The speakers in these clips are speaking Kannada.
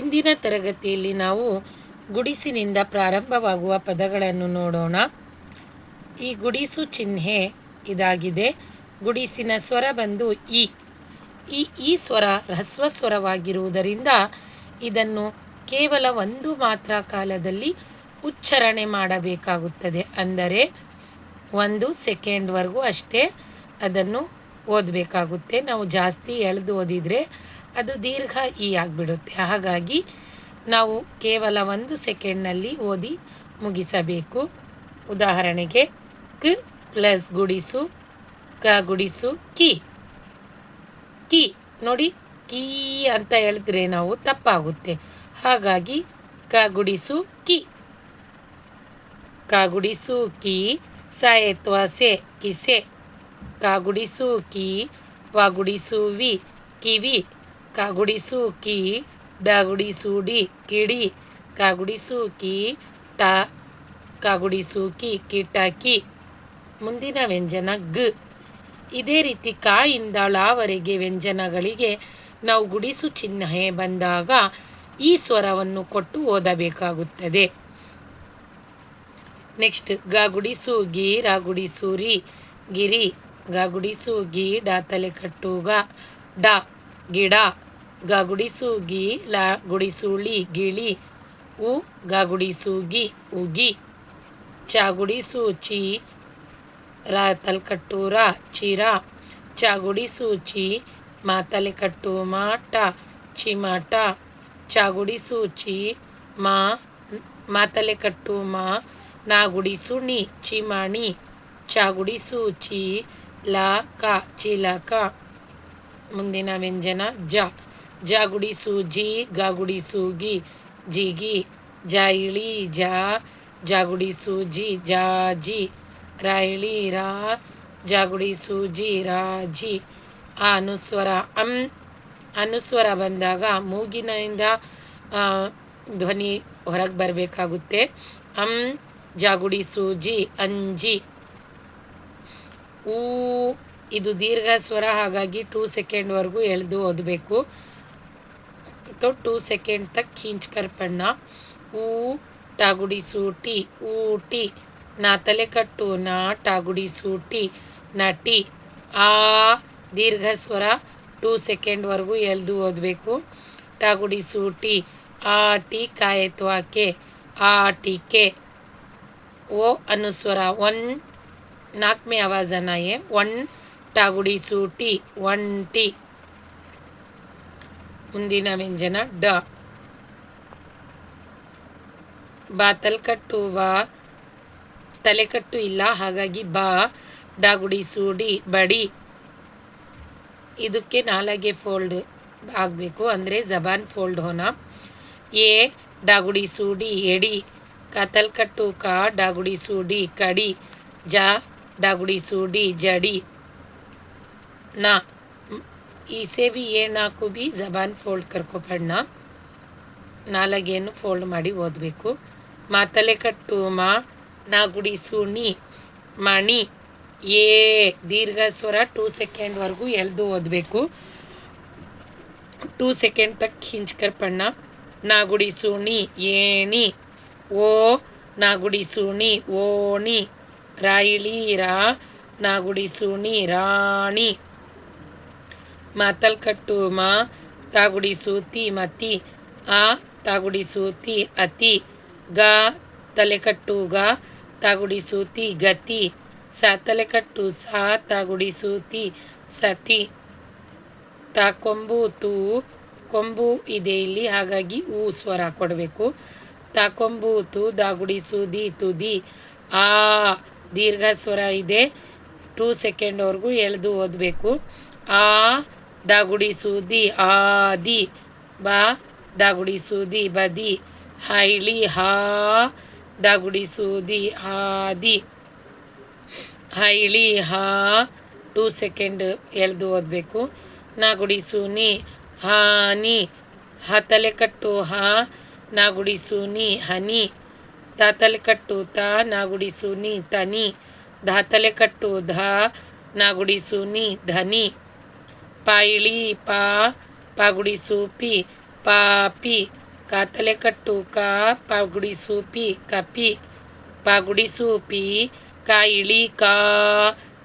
ಇಂದಿನ ತರಗತಿಯಲ್ಲಿ ನಾವು ಗುಡಿಸಿನಿಂದ ಪ್ರಾರಂಭವಾಗುವ ಪದಗಳನ್ನು ನೋಡೋಣ. ಈ ಗುಡಿಸು ಚಿಹ್ನೆ ಇದಾಗಿದೆ. ಗುಡಿಸಿನ ಸ್ವರ ಬಂದು ಇ. ಈ ಸ್ವರ ಹ್ರಸ್ವ ಸ್ವರವಾಗಿರುವುದರಿಂದ ಇದನ್ನು ಕೇವಲ ಒಂದು ಮಾತ್ರ ಕಾಲದಲ್ಲಿ ಉಚ್ಚಾರಣೆ ಮಾಡಬೇಕಾಗುತ್ತದೆ. ಅಂದರೆ 1 ಸೆಕೆಂಡ್ವರೆಗೂ ಅಷ್ಟೇ ಅದನ್ನು ಓದಬೇಕಾಗುತ್ತೆ. ನಾವು ಜಾಸ್ತಿ ಎಳೆದು ಓದಿದರೆ ಅದು ದೀರ್ಘ ಇ ಆಗಿಬಿಡುತ್ತೆ. ಹಾಗಾಗಿ ನಾವು ಕೇವಲ 1 ಸೆಕೆಂಡ್ನಲ್ಲಿ ಓದಿ ಮುಗಿಸಬೇಕು. ಉದಾಹರಣೆಗೆ ಕ್ ಪ್ಲಸ್ ಗುಡಿಸು ಕ ಗುಡಿಸು ಕಿ. ಕಿ ನೋಡಿ, ಕೀ ಅಂತ ಹೇಳಿದ್ರೆ ನಾವು ತಪ್ಪಾಗುತ್ತೆ. ಹಾಗಾಗಿ ಕ ಗುಡಿಸು ಕಿ. ಕ ಗುಡಿಸು ಕಿ ಸ ಎತ್ವ ಸೆ ಕಿಸೆ. ಕ ಗುಡಿಸು ಕಿ ವ ಗುಡಿಸು ವಿ ಕಿವಿ. ಕ ಗುಡಿಸು ಕಿ ಡ ಗುಡಿಸು ಡಿ ಕಿಡಿ. ಕ ಗುಡಿಸು ಕಿ ಟ ಕ ಗುಡಿಸು ಕಿ ಕಿಟಕಿ. ಮುಂದಿನ ವ್ಯಂಜನ ಗ್. ಇದೇ ರೀತಿ ಕ ಇಂದ ಳವರೆಗೆ ವ್ಯಂಜನಗಳಿಗೆ ನಾವು ಗುಡಿಸು ಚಿಹ್ನೆ ಬಂದಾಗ ಈ ಸ್ವರವನ್ನು ಕೊಟ್ಟು ಓದಬೇಕಾಗುತ್ತದೆ. ನೆಕ್ಸ್ಟ್ ಗ ಗುಡಿಸು ಗಿ ರ ಗುಡಿಸು ರಿ ಗಿರಿ. ಗ ಗುಡಿಸು ಗಿ ಡ ತಲೆ ಕಟ್ಟು ಗ ಡ ಗಿಡ. ಗ ಗುಡಿಸು ಗಿ ಲ ಗುಡಿಸು ಳಿ ಗಿಳಿ. ಉ ಗ ಗುಡಿಸು ಗಿ ಉಗಿ. ಚ ಗುಡಿಸು ಚಿ ರ ತಲೆಕಟ್ಟು ರ ಚಿರ. ಚ ಗುಡಿಸು ಚಿ ಮ ತಲೆಕಟ್ಟು ಮ ಟ ಚಿಮಟ. ಚ ಗುಡಿಸು ಚಿ ಮ ತಲೆಕಟ್ಟು ಮ ನ ಗುಡಿಸು ನಿ ಚಿಮಣಿ. ಚ ಗುಡಿಸು ಚಿ ಲ ಕ ಚಿಲಕ. ಮುಂದಿನ ವ್ಯಂಜನ ಜ. ಜ ಗುಡಿಸು ಜಿ ಗ ಗುಡಿಸು ಗಿ ಜಿಗಿ. ಜ ಇಳಿ ಜ ಜ ಗುಡಿಸು ಜಿ ಜಾಜಿ. ರ ಇಳಿ ರ ಜ ಗುಡಿಸು ಜಿ ರಾಜಿ. ಆ ಅನುಸ್ವರ ಅನುಸ್ವರ ಬಂದಾಗ ಮೂಗಿನಿಂದ ಧ್ವನಿ ಹೊರಗೆ ಬರಬೇಕಾಗುತ್ತೆ. ಜ ಗುಡಿಸು ಜಿ ಅಂಜಿ. ಊ ಇದು ದೀರ್ಘ ಸ್ವರ, ಹಾಗಾಗಿ 2 ಸೆಕೆಂಡ್ವರೆಗೂ ಎಳೆದು ಓದಬೇಕು. तो 2 सेकेंड तक खींच कर पढ़ना. ऊ टागुड़ी सूटी ऊटी. ना तले कट्टू ना टागुड़ी सूटी नटी. आ दीर्घ स्वर 2 ಸೆಕೆಂಡ್ವರೆಗೂ ಎಳೆದು ಓದಬೇಕು. टागुड़ी सूटी आटी कायत्वा के आटिके. ओ अनुस्वर 1 नाक में आवाज़ आना है. 1 टागुड़ी सूटी ಒಂಟಿ. ಮುಂದಿನ ವ್ಯಂಜನ ಡ. ಬ ತಲೆಕಟ್ಟು ಬ ತಲೆಕಟ್ಟು ಇಲ್ಲ, ಹಾಗಾಗಿ ಬ ಡ ಗುಡಿಸು ಡಿ ಬಡಿ. ಇದಕ್ಕೆ ನಾಲಗೆ ಫೋಲ್ಡ್ ಆಗಬೇಕು, ಅಂದರೆ ಜಬಾನ್ ಫೋಲ್ಡ್ ಹೋನ. ಎ ಡ ಗುಡಿಸು ಡಿ ಎಡಿ. ಕ ತಲೆಕಟ್ಟು ಕ ಡ ಗುಡಿಸು ಡಿ ಕಡಿ. ಜ ಡ ಗುಡಿಸು ಡಿ ಜಡಿ. ನ इसे भी ये ना को भी जबान फोल्ड करको पढ़ना. ನಾಲಗೆಯನ್ನು ಫೋಲ್ಡ್ ಮಾಡಿ ಓದಬೇಕು. ಮ ತಲೆಕಟ್ಟು ಮ ನ ಗುಡಿಸು ನಿ ಮಣಿ. ಏ ದೀರ್ಘ ಸ್ವರ 2 ಸೆಕೆಂಡ್ವರೆಗೂ ಎಳೆದು ಓದಬೇಕು. 2 सेकेंड तक खींच कर पढ़ना. ना गुड़ीसू नी ಏಣಿ. ಓ ನಾ ಗುಡಿಸು ನಿ ಓಣಿ. ರಾಯಿಳಿ ರಾ ನಾ ಗುಡಿಸು ನಿ ರಾಣಿ. ಮಾತಲ್ಕಟ್ಟು ಮಾ ತಾಗುಡಿಸು ತಿ ಮತಿ. ಆ ತಾಗುಡಿಸು ತಿ ಅತಿ. ಗ ತಲೆಕಟ್ಟು ಗ ತಾಗುಡಿಸು ತಿ ಗತಿ. ಸ ತಲೆಕಟ್ಟು ಸಾ ತಾಗುಡಿಸು ತಿ ಸತಿ. ತ ಕೊಂಬು ತು ಕೊಂಬು ಇದೆ ಇಲ್ಲಿ, ಹಾಗಾಗಿ ಊ ಸ್ವರ ಕೊಡಬೇಕು. ತ ಕೊಂಬು ತು ದಾಗುಡಿಸು ದಿ ತುದಿ. ಆ ದೀರ್ಘ ಸ್ವರ ಇದೆ, 2 ಸೆಕೆಂಡ್ವರೆಗೂ ಎಳೆದು ಓದಬೇಕು. ಆ ದಾಗುಡಿಸು ದಿ ಆದಿ. ಬ ದಾಗುಡಿಸು ದಿ ಬದಿ. ಹೈಳಿ ಹಾ ದಾಗುಡಿಸು ದಿ ಹಾದಿ. ಹೈಳಿ ಹಾ 2 ಸೆಕೆಂಡ್ ಎಳೆದು ಓದಬೇಕು. ನಾ ಗುಡಿಸು ನಿ ಹಾನಿ. ಹ ತಲೆಕಟ್ಟು ಹ ನಾ ಗುಡಿಸು ನಿ ಹನಿ. ತ ತಲೆಕಟ್ಟು ತ ನಾ ಗುಡಿಸು ನಿ ತನಿ. ಧ ತಲೆಕಟ್ಟು ಧ ನಾ ಗುಡಿಸು ನಿ ಧನಿ. ಪಾಯಿಳಿ ಪಾ ಗುಡಿಸು ಪಿ ಪಾಪಿ. ಕಾತಲೆ ಕಟ್ಟು ಕಾ ಪಾಗುಡಿಸು ಪಿ ಕಪಿ ಪಾಗುಡಿಸು ಪಿ ಕಾ ಇಳಿ ಕಾ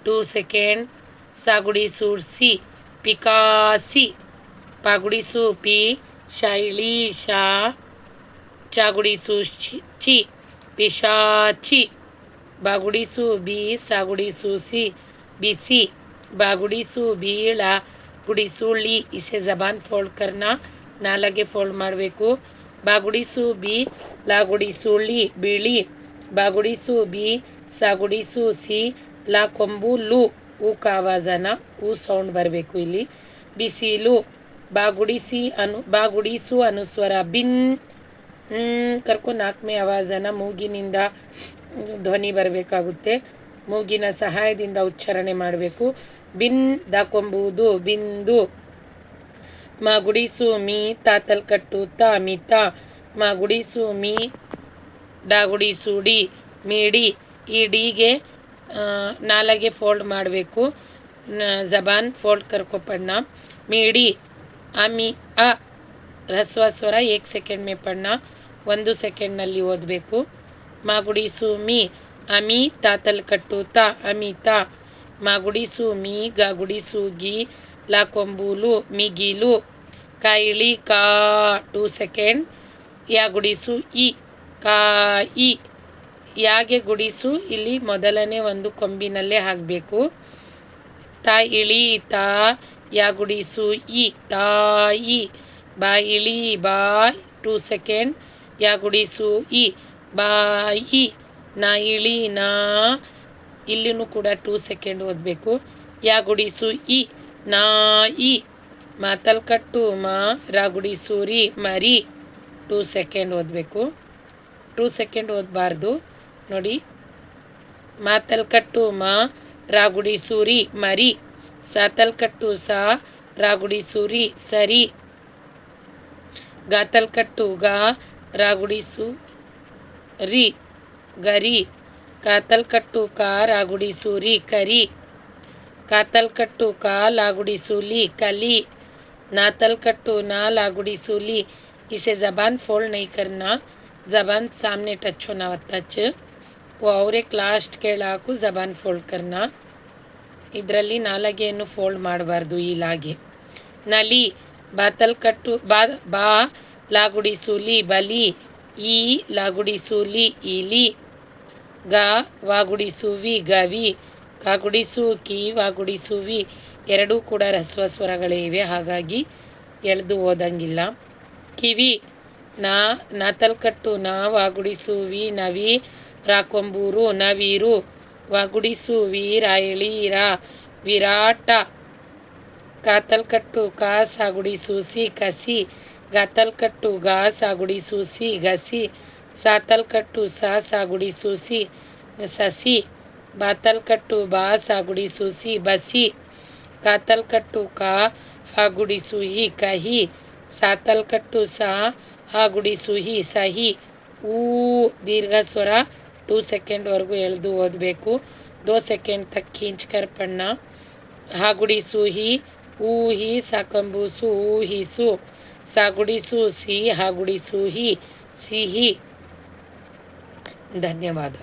2 ಸೆಕೆಂಡ್ ಸಾಗುಡಿಸು ಸಿ ಪಿಕಾಸಿ ಪಾಗುಡಿಸು ಪಿ ಶೈಳಿ ಶಾ ಚಾಗುಡಿಸು ಚಿ पिशाची बागुड़ीसु बी सागुड़ीसु सी बीसी बागुड़ीसु बी ला गुड़ीसु ली इसे ज़बान फोल्ड करना ना लगे फोल्ड ಮಾಡಬೇಕು बागुड़ीसु बी ला गुड़ीसु ली बीली बागुड़ीसु बी सागुड़ीसु सी ला ಕೊಂಬು ಲು ಊಕ ಆವಾಜನ ಊ ಸೌಂಡ್ ಬರಬೇಕು ಇಲ್ಲಿ ಬಿಸಿಲು ಬಾಗುಡಿಸು ಅನುಸ್ವರ ಬಿನ್ ಕರ್ಕೊ ನಾಲ್ಕನೇ ಆವಾಜನ ಮೂಗಿನಿಂದ ಧ್ವನಿ ಬರಬೇಕಾಗುತ್ತೆ ಮೂಗಿನ ಸಹಾಯದಿಂದ ಉಚ್ಚಾರಣೆ ಮಾಡಬೇಕು ಬಿನ್ ಕೊಂಬುವುದು ಬಿಂದು ಮಾಗುಡಿಸು ಮೀ ತಾತಲ್ ಕಟ್ಟು ತ ಮಿತ ಮಾಗುಡಿಸು ಮೀ ಡಾಗುಡಿಸು ಡಿ ಮೀಡಿ ಈ ಡಿಗೆ ನಾಲಗೆ ಫೋಲ್ಡ್ ಮಾಡಬೇಕು ಜಬಾನ್ ಫೋಲ್ಡ್ ಕರ್ಕೊ ಪಡ್ನ ಮೀಡಿ ಅಮಿ ಅ ರಸ್ವ ಸ್ವರ 1 ಸೆಕೆಂಡ್ ಮೇ ಪಡ್ನ 1 ಸೆಕೆಂಡ್ನಲ್ಲಿ ಓದಬೇಕು ಮಾಗುಡಿಸು ಮೀ ಅಮಿ ತಾತಲ್ ಕಟ್ಟು ತ ಅಮಿತ ಮಾಗುಡಿಸು ಮೀ ಗಾಗುಡಿಸು ಗಿ ಲಾ ಕೊಂಬೂಲು ಮಿಗಿಲು ಕಾಯಿಳಿ ಕಾ 2 ಸೆಕೆಂಡ್ ಯಾ ಗುಡಿಸು ಇ ಕಾಯಿ ಯಾಗೆ ಗುಡಿಸು ಇಲ್ಲಿ ಮೊದಲನೇ ಒಂದು ಕೊಂಬಿನಲ್ಲೇ ಹಾಕಬೇಕು ತಾ ಇಳಿ ತಾ ಯಾ ಗುಡಿಸು ಇ ತಾಯಿ ಬಾ ಇಳಿ ಬಾ 2 ಸೆಕೆಂಡ್ ಯಾ ಗುಡಿಸು ಇ ಬಾಯಿ ನಾ ಇಳಿ ನಾ ಇಲ್ಲಿನೂ ಕೂಡ 2 ಸೆಕೆಂಡ್ ಓದಬೇಕು ಯಾ ಗುಡಿಸು ಇ ನಾಯಿ ಮಾತಲ್ ಕಟ್ಟು ಮಾ ರಾ ಗುಡಿಸು ರಿ ಮರಿ 2 ಸೆಕೆಂಡ್ ಓದಬೇಕು 2 ಸೆಕೆಂಡ್ ಓದಬಾರ್ದು ನೋಡಿ ಮಾತಲ್ ಕಟ್ಟು ಮಾ ರಾ ಗುಡಿಸು ರಿ ಮರಿ ಸಾತಲ್ ಕಟ್ಟು ಸಾ ರಾ ಗುಡಿಸು ರಿ ಸರಿ ಗಾತಲ್ ಕಟ್ಟು ಗಾ ರಾ ಗುಡಿಸು ರಿ ಗರಿ ಕಾತಲ್ ಕಟ್ಟು ಕಾ ರಾ ಗುಡಿಸು ರಿ ಕರಿ ಕಾತಲ್ ಕಟ್ಟು ಕಾ ला गुड़ीसु ली कली नातल कट्टू ना ला गुड़ीसु ली इसे ज़बान फोल्ड नहीं करना ज़बान सामने टच होना टच वो और एक लास्ट केಳಾಕು ज़बान फोल्ड करना ಇದರಲ್ಲಿ ನಾಲಗೆಯನ್ನು ಫೋಲ್ಡ್ ಮಾಡಬಾರ್ದು ಈ ಲಾಗೆ ನಲಿ ಬಾತಲ್ ಕಟ್ಟು ಬಾ ला गुड़ीसु ली बली ಈ ला गुड़ीसु ली इली गा वा गुड़ीसु ವಿ ಗವಿ ಕಾಗುಡಿಸು ಕಿ ವಾಗುಡಿಸು ವಿ ಎರಡೂ ಕೂಡ ರಸ್ವ ಸ್ವರಗಳೇ ಇವೆ ಹಾಗಾಗಿ ಎಳೆದು ಓದಂಗಿಲ್ಲ ಕಿವಿ ನಾತಲ್ ಕಟ್ಟು ನಾ ವಾಗುಡಿಸು ವಿ ನವಿ ರಾಕೊಂಬೂರು ನವೀರು ವಾಗುಡಿಸು ವಿ ರಾಯಳಿ ರಾ ವಿರಾಟ ಕಾತಲ್ ಕಟ್ಟು ಕಾ ಸಾಗುಡಿಸು ಸಿ ಕಸಿ ಗಾತಲ್ ಕಟ್ಟು ಗಾ ಸಾಗುಡಿಸು ಸಿ ಗಸಿ ಸಾತಲ್ ಕಟ್ಟು ಸಾ ಸಾಗುಡಿಸು ಸಿ ಸಸಿ ಬಾತಲ್ ಕಟ್ಟು ಬಾ ಸಾಗುಡಿಸು ಸಿ ಬಸಿ ಕಾತಲ್ ಕಟ್ಟು ಕಾ ಹಾಗುಡಿಸು ಹಿ ಕಹಿ ಸಾತಲ್ ಕಟ್ಟು ಸಾ ಹಾಗುಡಿಸು ಹಿ ಸಹಿ ಊ दीर्घ स्वर 2 ಸೆಕೆಂಡ್ವರೆಗೂ ಎಳೆದು ಓದಬೇಕು 2 ಸೆಕೆಂಡ್ ತಕ್ खींच कर पढ़ना ಹಾಗುಡಿಸು ಹಿ ಊ ಹಿ ಸಾಕಂಬೂಸು ಊಹಿಸು ಸಾಗುಡಿಸು ಸಿ ಹಾಗುಡಿಸು ಹಿ ಸಿಹಿ ಧನ್ಯವಾದ.